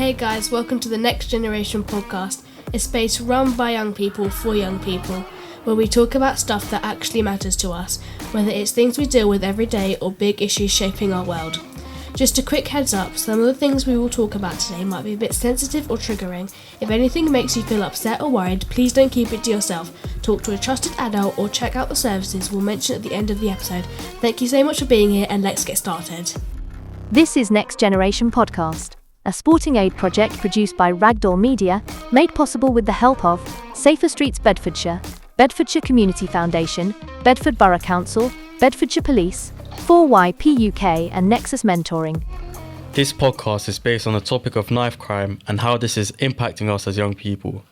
Hey guys, welcome to the Next Generation podcast, a space run by young people for young people, where we talk about stuff that actually matters to us, whether it's things we deal with every day or big issues shaping our world. Just a quick heads up, some of the things we will talk about today might be a bit sensitive or triggering. If anything makes you feel upset or worried, please don't keep it to yourself. Talk to a trusted adult or check out the services we'll mention at the end of the episode. Thank you so much for being here, and let's get started. This is Next Generation Podcast, a Sporting Aid project produced by Ragdoll Media, made possible with the help of Safer Streets Bedfordshire, Bedfordshire Community Foundation, Bedford Borough Council, Bedfordshire Police, 4YP UK and Nexus Mentoring. This podcast is based on the topic of knife crime and how this is impacting us as young people.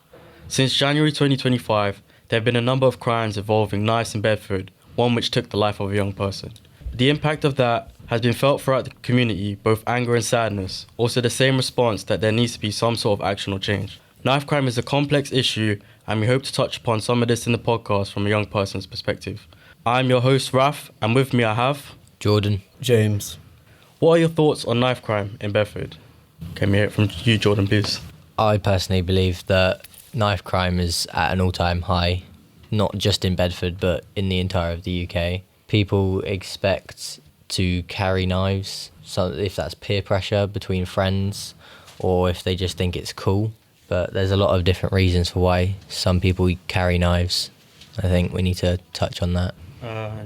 Since January 2025, there have been a number of crimes involving knives in Bedford, one which took the life of a young person. The impact of that has been felt throughout the community, both anger and sadness, also the same response that there needs to be some sort of action or change. Knife crime is a complex issue, and we hope to touch upon some of this in the podcast from a young person's perspective. I'm your host, Raf, and with me I have Jordan. James. What are your thoughts on knife crime in Bedford? Can we hear it from you, Jordan, please? I personally believe that knife crime is at an all-time high, not just in Bedford, but in the entire of the UK. People expect to carry knives, so if that's peer pressure between friends or if they just think it's cool. But there's a lot of different reasons for why some people carry knives. I think we need to touch on that.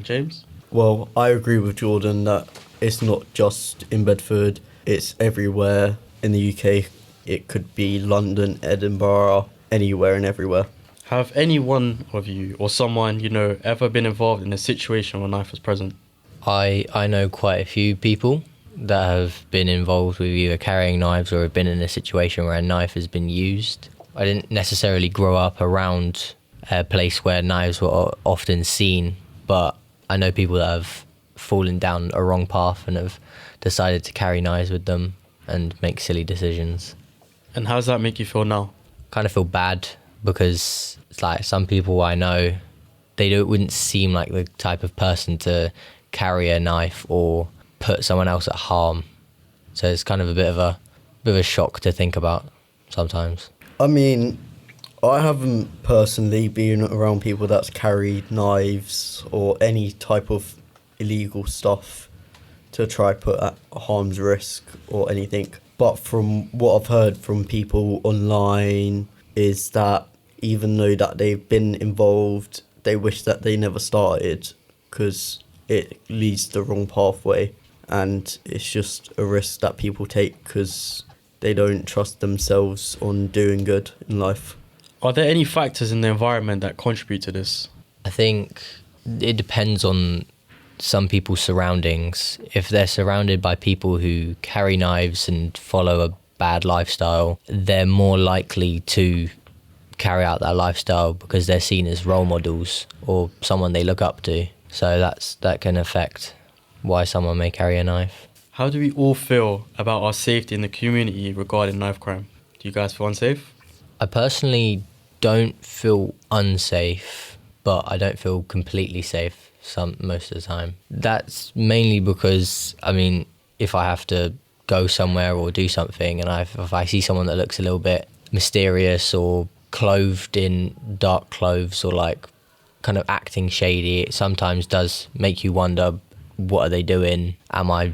James? Well, I agree with Jordan that it's not just in Bedford, it's everywhere in the UK. It could be London, Edinburgh, anywhere and everywhere. Have any one of you or someone you know ever been involved in a situation where a knife was present? I know quite a few people that have been involved with either carrying knives or have been in a situation where a knife has been used. I didn't necessarily grow up around a place where knives were often seen, but I know people that have fallen down a wrong path and have decided to carry knives with them and make silly decisions. And how does that make you feel now? Kind of feel bad because it's like some people I know, wouldn't seem like the type of person to carry a knife or put someone else at harm. So it's kind of a bit of a shock to think about sometimes. I mean, I haven't personally been around people that's carried knives or any type of illegal stuff to try put at harm's risk or anything. But from what I've heard from people online is that even though that they've been involved, they wish that they never started because it leads the wrong pathway, and it's just a risk that people take because they don't trust themselves on doing good in life. Are there any factors in the environment that contribute to this? I think it depends on some people's surroundings. If they're surrounded by people who carry knives and follow a bad lifestyle, they're more likely to carry out that lifestyle because they're seen as role models or someone they look up to. So that can affect why someone may carry a knife. How do we all feel about our safety in the community regarding knife crime? Do you guys feel unsafe? I personally don't feel unsafe, but I don't feel completely safe most of the time. That's mainly because, I mean, if I have to go somewhere or do something and if I see someone that looks a little bit mysterious or clothed in dark clothes or like kind of acting shady, it sometimes does make you wonder, what are they doing? Am I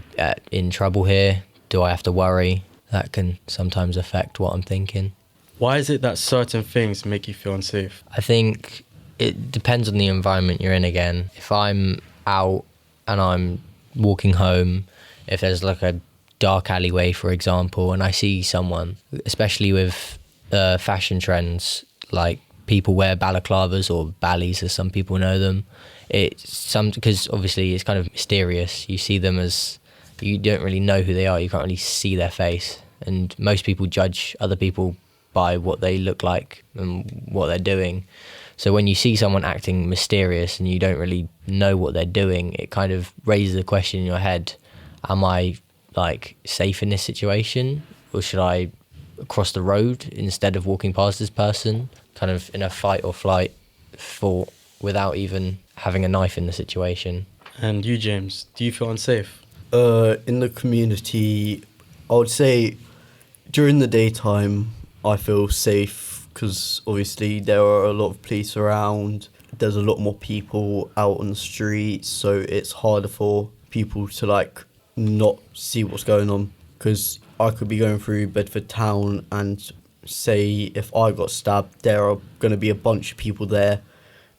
in trouble here? Do I have to worry? That can sometimes affect what I'm thinking. Why is it that certain things make you feel unsafe? I think it depends on the environment you're in again. If I'm out and I'm walking home, if there's like a dark alleyway, for example, and I see someone, especially with fashion trends, like people wear balaclavas or ballies as some people know them. Because obviously it's kind of mysterious. You see them as, you don't really know who they are. You can't really see their face. And most people judge other people by what they look like and what they're doing. So when you see someone acting mysterious and you don't really know what they're doing, it kind of raises a question in your head. Am I like safe in this situation? Or should I cross the road instead of walking past this person? Kind of in a fight or flight thought without even having a knife in the situation. And you, James, do you feel unsafe? In the community, I would say During the daytime, I feel safe because obviously there are a lot of police around. There's a lot more people out on the streets, so it's harder for people to like not see what's going on. Because I could be going through Bedford town and say if I got stabbed, there are going to be a bunch of people there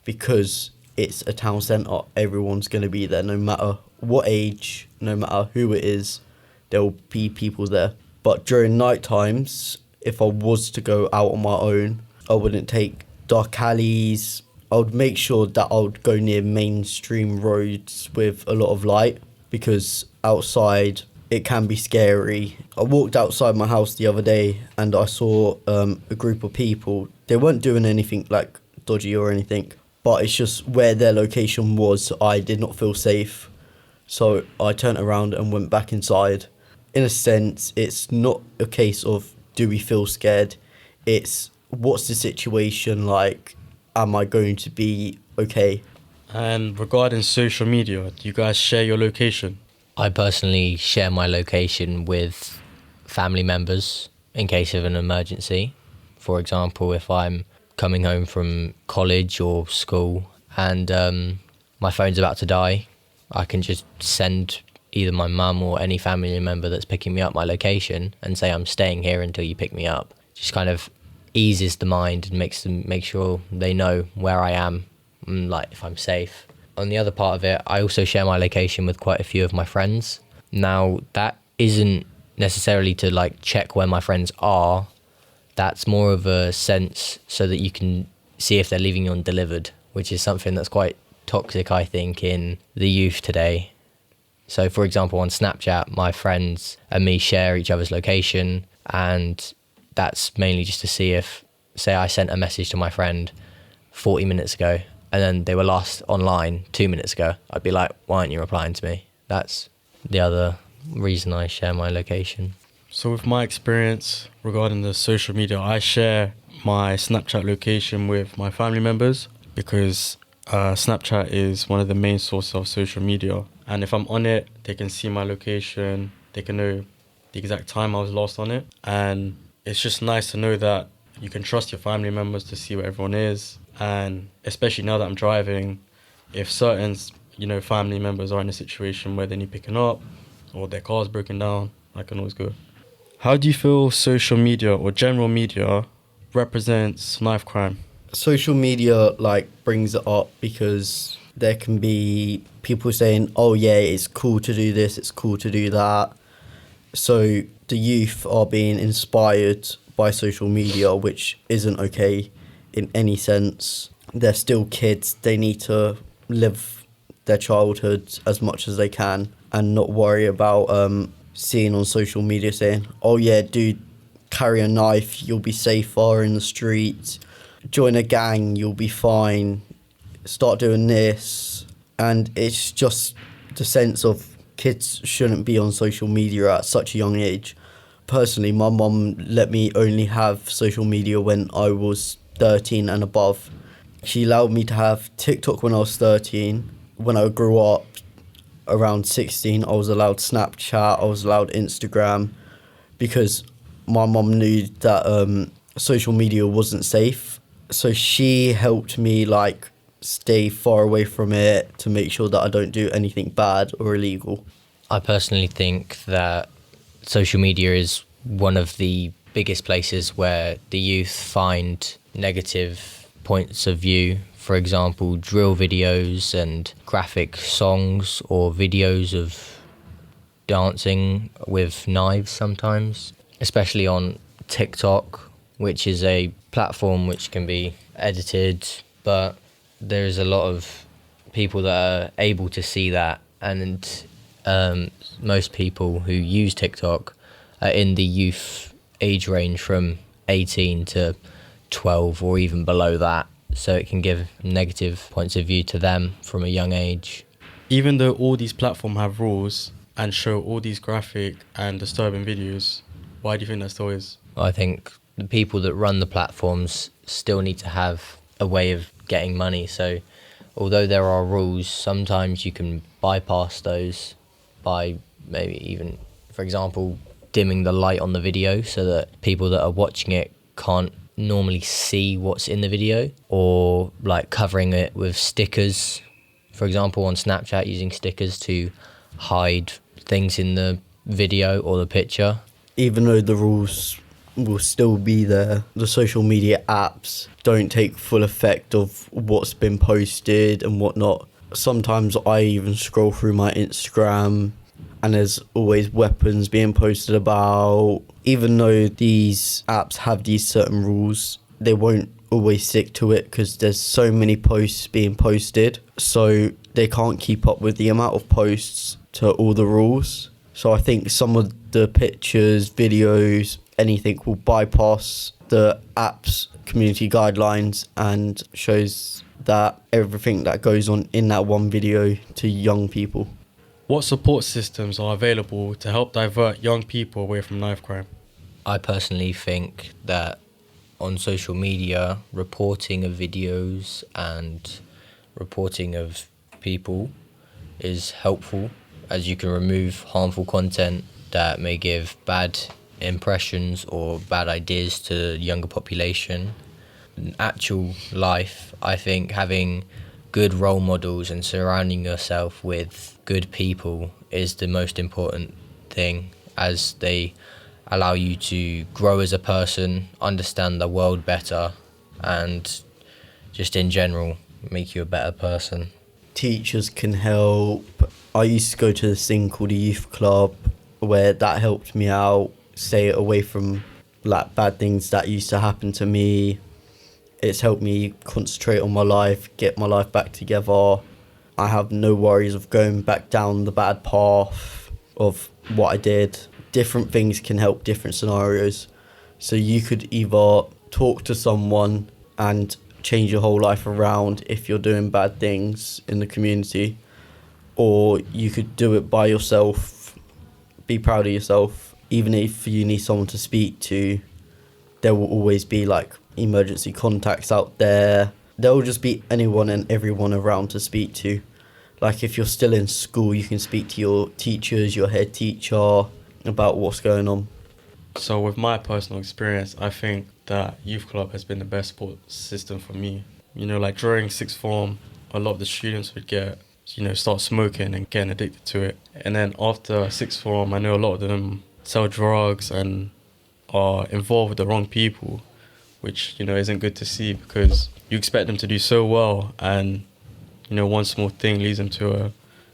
because it's a town centre. Everyone's going to be there no matter what age, no matter who it is, there will be people there. But during night times, if I was to go out on my own, I wouldn't take dark alleys. I would make sure that I would go near mainstream roads with a lot of light, because outside it can be scary. I walked outside my house the other day and I saw a group of people. They weren't doing anything like dodgy or anything, but it's just where their location was, I did not feel safe. So I turned around and went back inside. In a sense, it's not a case of do we feel scared? It's what's the situation like? Am I going to be okay? And regarding social media, do you guys share your location? I personally share my location with family members in case of an emergency. For example, if I'm coming home from college or school and my phone's about to die, I can just send either my mum or any family member that's picking me up my location and say I'm staying here until you pick me up. Just kind of eases the mind and makes them make sure they know where I am and like if I'm safe. On the other part of it, I also share my location with quite a few of my friends. Now, that isn't necessarily to like check where my friends are. That's more of a sense so that you can see if they're leaving you undelivered, which is something that's quite toxic, I think, in the youth today. So, for example, on Snapchat, my friends and me share each other's location, and that's mainly just to see if, say I sent a message to my friend 40 minutes ago, and then they were last online 2 minutes ago, I'd be like, why aren't you replying to me? That's the other reason I share my location. So with my experience regarding the social media, I share my Snapchat location with my family members because Snapchat is one of the main sources of social media. And if I'm on it, they can see my location, they can know the exact time I was last on it. And it's just nice to know that you can trust your family members to see where everyone is. And especially now that I'm driving, if certain, family members are in a situation where they need picking up or their car's broken down, I can always go. How do you feel social media or general media represents knife crime? Social media brings it up because there can be people saying, oh yeah, it's cool to do this, it's cool to do that. So the youth are being inspired by social media, which isn't okay in any sense. They're still kids. They need to live their childhood as much as they can and not worry about seeing on social media saying, oh yeah, dude, carry a knife, you'll be safer in the streets. Join a gang, you'll be fine. Start doing this. And it's just the sense of kids shouldn't be on social media at such a young age. Personally, my mum let me only have social media when I was 13 and above. She allowed me to have TikTok when I was 13. When I grew up, around 16, I was allowed Snapchat, I was allowed Instagram, because my mum knew that social media wasn't safe. So she helped me stay far away from it to make sure that I don't do anything bad or illegal. I personally think that social media is one of the biggest places where the youth find negative points of view. For example, drill videos and graphic songs or videos of dancing with knives sometimes, especially on TikTok, which is a platform which can be edited, but there's a lot of people that are able to see that, and most people who use TikTok are in the youth age range from 18 to 12 or even below that, so it can give negative points of view to them from a young age. Even though all these platforms have rules and show all these graphic and disturbing videos, why do you think that still is? I think the people that run the platforms still need to have a way of getting money. So although there are rules, sometimes you can bypass those by maybe even, for example, dimming the light on the video so that people that are watching it can't normally see what's in the video, or like covering it with stickers, for example on Snapchat, using stickers to hide things in the video or the picture. Even though the rules will still be there, the social media apps don't take full effect of what's been posted and whatnot. Sometimes I even scroll through my Instagram and there's always weapons being posted about. Even though these apps have these certain rules, they won't always stick to it because there's so many posts being posted, so they can't keep up with the amount of posts to all the rules. So I think some of the pictures, videos, anything will bypass the app's community guidelines and shows that everything that goes on in that one video to young people. What support systems are available to help divert young people away from knife crime? I personally think that on social media, reporting of videos and reporting of people is helpful, as you can remove harmful content that may give bad impressions or bad ideas to the younger population. In actual life, I think having good role models and surrounding yourself with good people is the most important thing, as they allow you to grow as a person, understand the world better, and just in general make you a better person. Teachers can help. I used to go to this thing called a youth club where that helped me out, stay away from like bad things that used to happen to me. It's helped me concentrate on my life, get my life back together. I have no worries of going back down the bad path of what I did. Different things can help different scenarios. So you could either talk to someone and change your whole life around if you're doing bad things in the community, or you could do it by yourself. Be proud of yourself. Even if you need someone to speak to, there will always be like emergency contacts out there. There will just be anyone and everyone around to speak to. Like if you're still in school, you can speak to your teachers, your head teacher, about what's going on. So with my personal experience, I think that youth club has been the best support system for me. You know, like during sixth form, a lot of the students would start smoking and getting addicted to it. And then after sixth form, I know a lot of them sell drugs and are involved with the wrong people, which, isn't good to see, because you expect them to do so well and, one small thing leads them to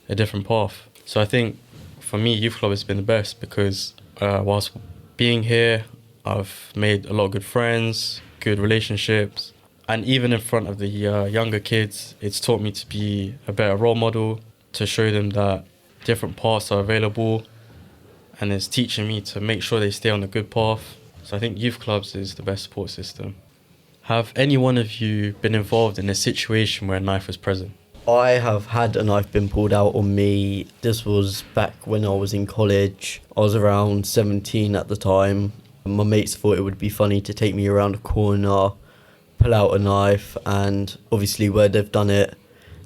a different path. So I think for me, youth club has been the best because whilst being here, I've made a lot of good friends, good relationships, and even in front of the younger kids, it's taught me to be a better role model, to show them that different paths are available, and it's teaching me to make sure they stay on the good path. So I think youth clubs is the best support system. Have any one of you been involved in a situation where a knife was present? I have had a knife been pulled out on me. This was back when I was in college. I was around 17 at the time. My mates thought it would be funny to take me around a corner, pull out a knife, and obviously where they've done it,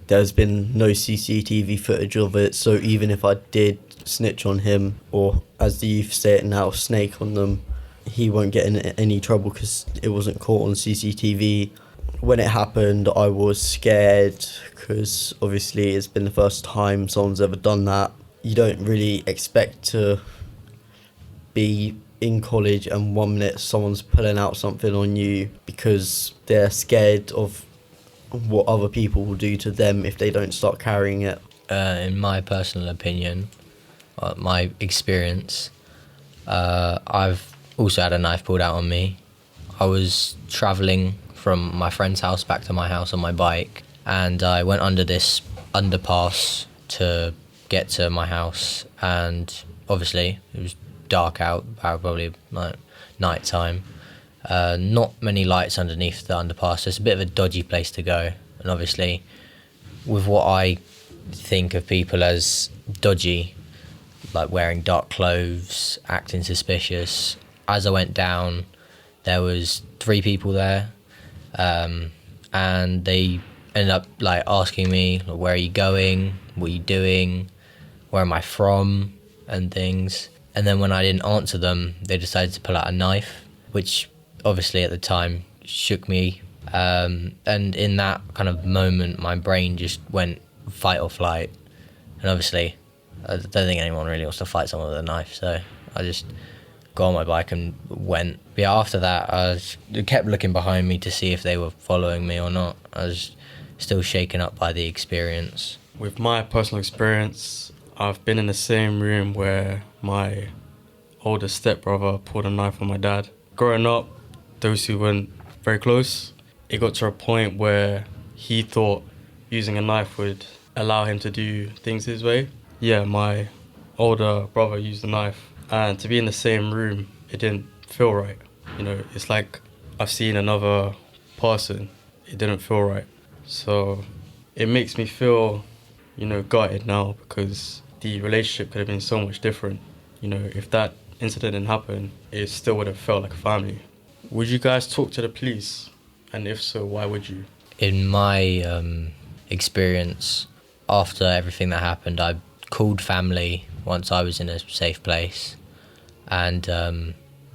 there's been no CCTV footage of it, so even if I did snitch on him, or as the youth say it now, snake on them, he won't get in any trouble because it wasn't caught on CCTV. When it happened, I was scared because obviously it's been the first time someone's ever done that. You don't really expect to be in college and 1 minute someone's pulling out something on you because they're scared of what other people will do to them if they don't start carrying it. In my personal opinion, my experience, I've also had a knife pulled out on me. I was travelling from my friend's house back to my house on my bike, and I went under this underpass to get to my house, and obviously it was dark out, probably like night time. Not many lights underneath the underpass, so it's a bit of a dodgy place to go, and obviously with what I think of people as dodgy, like wearing dark clothes, acting suspicious, as I went down there was 3 people there, and they ended up like asking me, where are you going, what are you doing, where am I from, and things. And then when I didn't answer them, they decided to pull out a knife, which obviously at the time shook me. And in that kind of moment, my brain just went fight or flight. And obviously, I don't think anyone really wants to fight someone with a knife, so I just got on my bike and went. But yeah, after that, I kept looking behind me to see if they were following me or not. I was still shaken up by the experience. With my personal experience, I've been in the same room where my older stepbrother pulled a knife on my dad. Growing up, those who weren't very close, it got to a point where he thought using a knife would allow him to do things his way. Yeah, my older brother used a knife, and to be in the same room, it didn't feel right. You know, it's like I've seen another person. It didn't feel right. So it makes me feel, gutted now, because the relationship could have been so much different. If that incident didn't happen, it still would have felt like a family. Would you guys talk to the police? And if so, why would you? In my experience, after everything that happened, I called family once I was in a safe place. And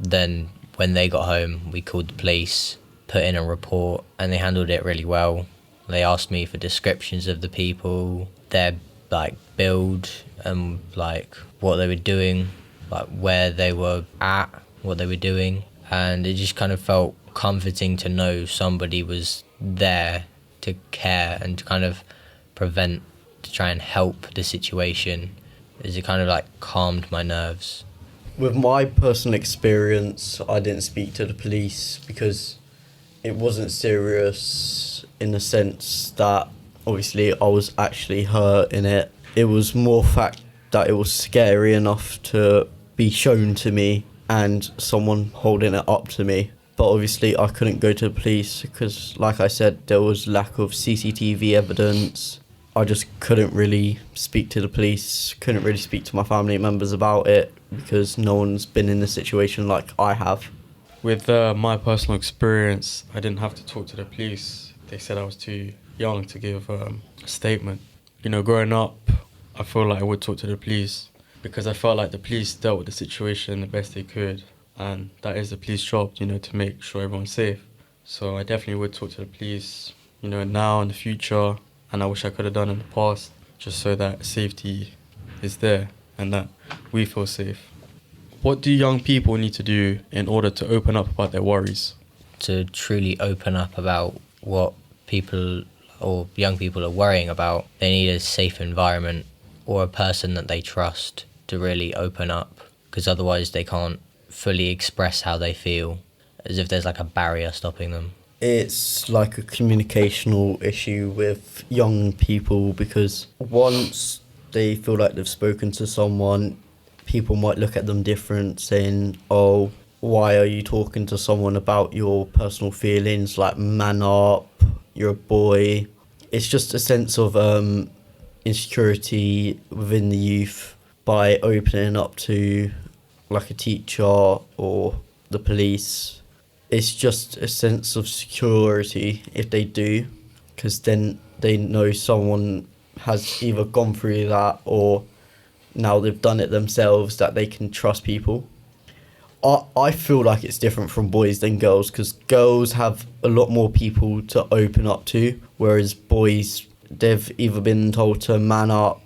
then when they got home, we called the police, put in a report, and they handled it really well. They asked me for descriptions of the people, their build, and what they were doing, where they were at, what they were doing. And it just kind of felt comforting to know somebody was there to care and to kind of to try and help the situation, as it kind of calmed my nerves. With my personal experience, I didn't speak to the police because it wasn't serious in the sense that obviously I was actually hurt in it. It was more fact that it was scary enough to be shown to me and someone holding it up to me. But obviously I couldn't go to the police because, like I said, there was lack of CCTV evidence. I just couldn't really speak to the police, couldn't really speak to my family members about it because no one's been in a situation like I have. With my personal experience, I didn't have to talk to the police. They said I was too young to give a statement. Growing up, I feel like I would talk to the police because I felt like the police dealt with the situation the best they could. And that is the police job, to make sure everyone's safe. So I definitely would talk to the police, now in the future. And I wish I could have done in the past, just so that safety is there and that we feel safe. What do young people need to do in order to open up about their worries? To truly open up about what people or young people are worrying about, they need a safe environment or a person that they trust to really open up, because otherwise they can't fully express how they feel, as if there's a barrier stopping them. It's like a communicational issue with young people because once they feel like they've spoken to someone, people might look at them different, saying, oh, why are you talking to someone about your personal feelings? Man up, you're a boy. It's just a sense of insecurity within the youth by opening up to a teacher or the police. It's just a sense of security if they do, because then they know someone has either gone through that or now they've done it themselves, that they can trust people. I feel like it's different from boys than girls, because girls have a lot more people to open up to, whereas boys, they've either been told to man up,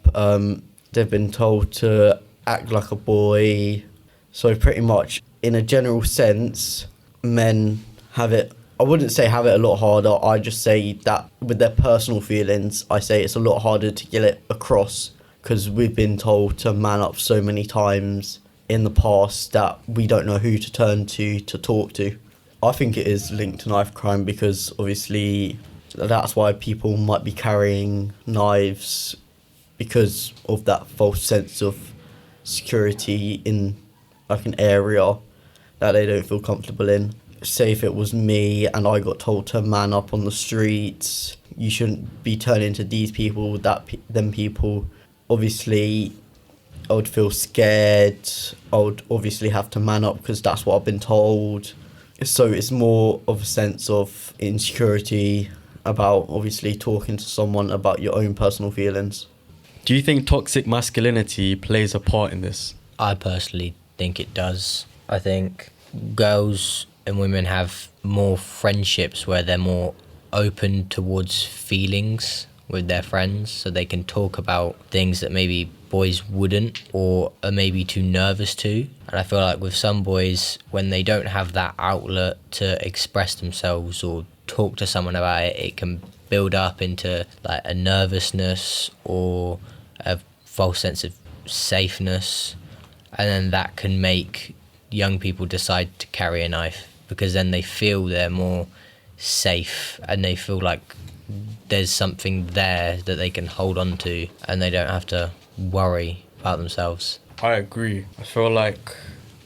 they've been told to act like a boy. So pretty much, in a general sense, men have it, I wouldn't say have it a lot harder, I just say that with their personal feelings, I say it's a lot harder to get it across, because we've been told to man up so many times in the past that we don't know who to turn to talk to. I think it is linked to knife crime because obviously that's why people might be carrying knives, because of that false sense of security in an area that they don't feel comfortable in. Say if it was me and I got told to man up on the streets, you shouldn't be turning to these people, them people. Obviously, I would feel scared. I would obviously have to man up because that's what I've been told. So it's more of a sense of insecurity about obviously talking to someone about your own personal feelings. Do you think toxic masculinity plays a part in this? I personally think it does. I think girls and women have more friendships where they're more open towards feelings with their friends, so they can talk about things that maybe boys wouldn't or are maybe too nervous to. And I feel like with some boys, when they don't have that outlet to express themselves or talk to someone about it, it can build up into like a nervousness or a false sense of safeness, and then that can make young people decide to carry a knife because then they feel they're more safe and they feel like there's something there that they can hold on to and they don't have to worry about themselves. I agree. I feel like,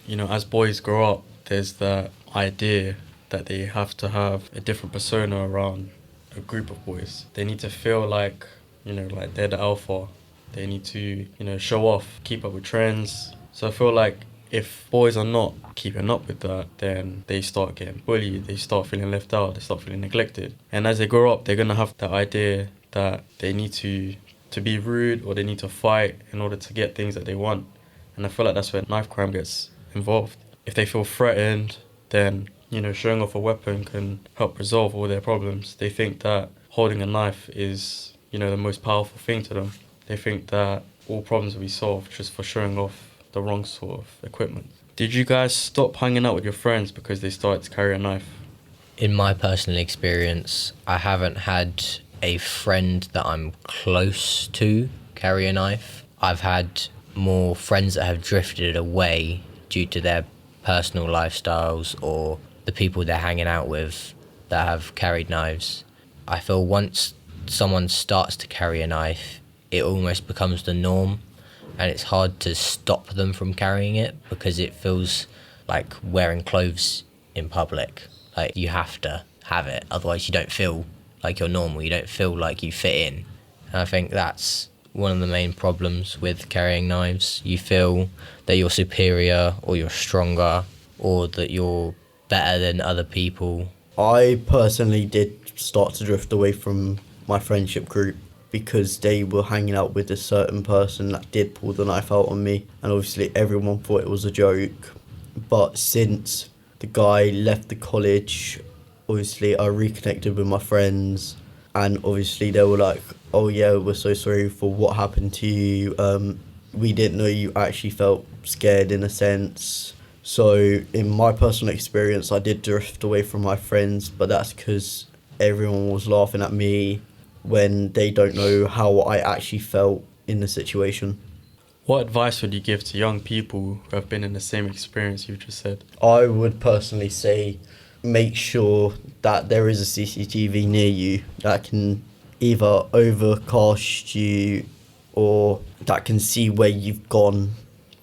as boys grow up, there's that idea that they have to have a different persona around a group of boys. They need to feel like, like they're the alpha. They need to, show off, keep up with trends. So I feel like if boys are not keeping up with that, then they start getting bullied, they start feeling left out, they start feeling neglected. And as they grow up, they're going to have that idea that they need to be rude or they need to fight in order to get things that they want. And I feel like that's where knife crime gets involved. If they feel threatened, then, showing off a weapon can help resolve all their problems. They think that holding a knife is, the most powerful thing to them. They think that all problems will be solved just for showing off the wrong sort of equipment. Did you guys stop hanging out with your friends because they started to carry a knife? In my personal experience, I haven't had a friend that I'm close to carry a knife. I've had more friends that have drifted away due to their personal lifestyles or the people they're hanging out with that have carried knives. I feel once someone starts to carry a knife, it almost becomes the norm. And it's hard to stop them from carrying it because it feels like wearing clothes in public. Like you have to have it, otherwise you don't feel like you're normal, you don't feel like you fit in. And I think that's one of the main problems with carrying knives. You feel that you're superior or you're stronger or that you're better than other people. I personally did start to drift away from my friendship group because they were hanging out with a certain person that did pull the knife out on me, and obviously everyone thought it was a joke. But since the guy left the college, obviously I reconnected with my friends, and obviously they were like, oh yeah, we're so sorry for what happened to you, we didn't know you actually felt scared in a sense. So in my personal experience, I did drift away from my friends, but that's because everyone was laughing at me when they don't know how I actually felt in the situation. What advice would you give to young people who have been in the same experience you just said? I would personally say make sure that there is a CCTV near you that can either overcast you or that can see where you've gone,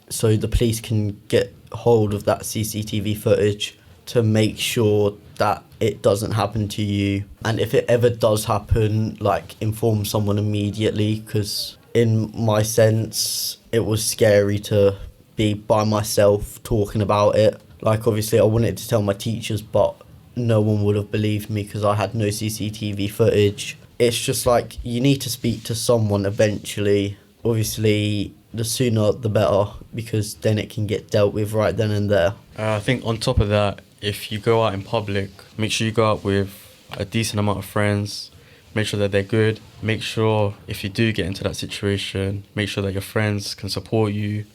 so the police can get hold of that CCTV footage to make sure that it doesn't happen to you. And if it ever does happen, inform someone immediately, because in my sense, it was scary to be by myself talking about it. Obviously I wanted to tell my teachers, but no one would have believed me because I had no CCTV footage. It's just you need to speak to someone eventually. Obviously, the sooner the better, because then it can get dealt with right then and there. I think on top of that, if you go out in public, make sure you go out with a decent amount of friends. Make sure that they're good. Make sure if you do get into that situation, make sure that your friends can support you.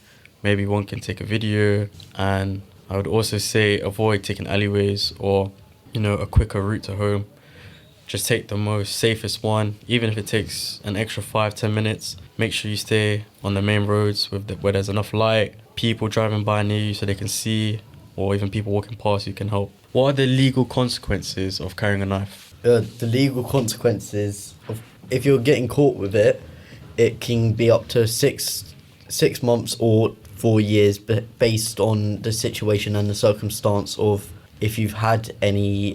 Maybe one can take a video. And I would also say avoid taking alleyways or, a quicker route to home. Just take the most safest one, even if it takes an extra 5-10 minutes. Make sure you stay on the main roads where there's enough light, people driving by near you so they can see, or even people walking past you can help. What are the legal consequences of carrying a knife? The legal consequences of if you're getting caught with it, it can be up to six months or 4 years, but based on the situation and the circumstance of if you've had any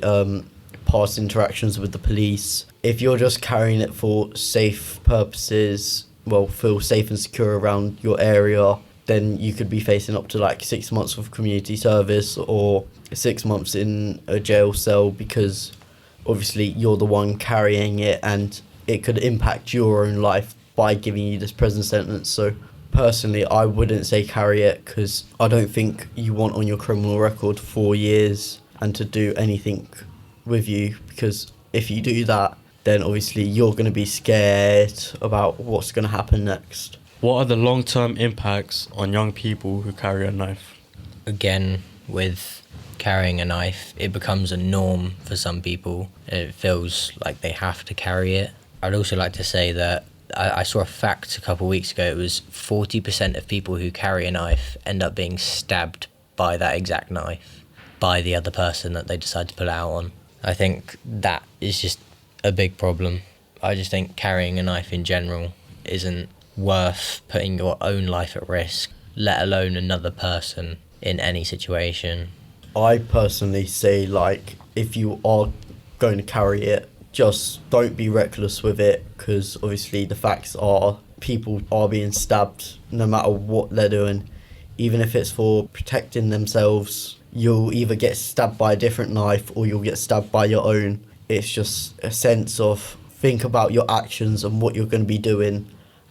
past interactions with the police. If you're just carrying it for safe purposes, feel safe and secure around your area, then you could be facing up to 6 months of community service or 6 months in a jail cell, because obviously you're the one carrying it and it could impact your own life by giving you this prison sentence. So Personally, I wouldn't say carry it, because I don't think you want on your criminal record 4 years and to do anything with you, because if you do that, then obviously you're going to be scared about what's going to happen next. What are the long-term impacts on young people who carry a knife? Again, with carrying a knife, it becomes a norm for some people. It feels like they have to carry it. I'd also like to say that I saw a fact a couple of weeks ago. It was 40% of people who carry a knife end up being stabbed by that exact knife by the other person that they decide to pull it out on. I think that is just a big problem. I just think carrying a knife in general isn't worth putting your own life at risk, let alone another person in any situation. I personally say, like, if you are going to carry it, just don't be reckless with it, because obviously the facts are people are being stabbed no matter what they're doing. Even if it's for protecting themselves, you'll either get stabbed by a different knife or you'll get stabbed by your own. It's just a sense of think about your actions and what you're going to be doing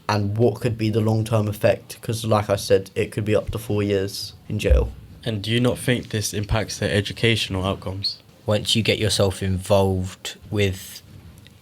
and what could be the long-term effect, because like I said, it could be up to 4 years in jail. And do you not think this impacts their educational outcomes? Once you get yourself involved with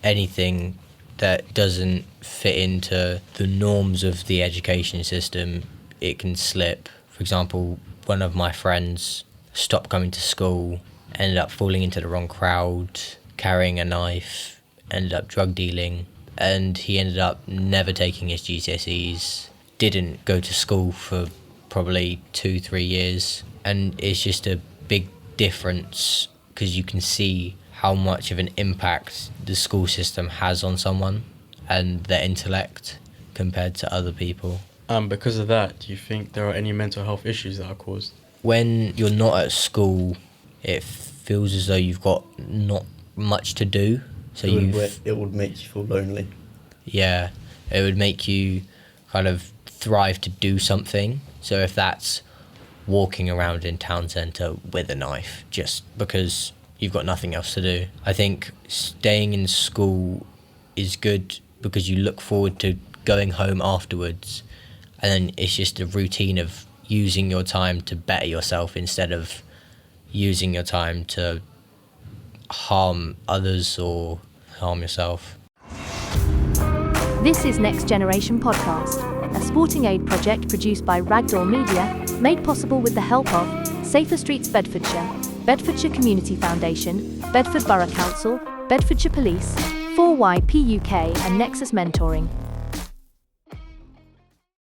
anything that doesn't fit into the norms of the education system, it can slip. For example, one of my friends stopped coming to school, ended up falling into the wrong crowd, carrying a knife, ended up drug dealing, and he ended up never taking his GCSEs, didn't go to school for probably 2-3 years, and it's just a big difference because you can see how much of an impact the school system has on someone and their intellect compared to other people. And because of that, do you think there are any mental health issues that are caused? When you're not at school, it feels as though you've got not much to do. So It would make you feel lonely. Yeah, it would make you kind of thrive to do something. So if that's walking around in town centre with a knife just because you've got nothing else to do. I think staying in school is good because you look forward to going home afterwards, and then it's just a routine of using your time to better yourself instead of using your time to harm others or harm yourself. This is Next Generation Podcast, a Sporting Aid project produced by Ragdoll Media, made possible with the help of Safer Streets Bedfordshire, Bedfordshire Community Foundation, Bedford Borough Council, Bedfordshire Police, 4YP UK and Nexus Mentoring.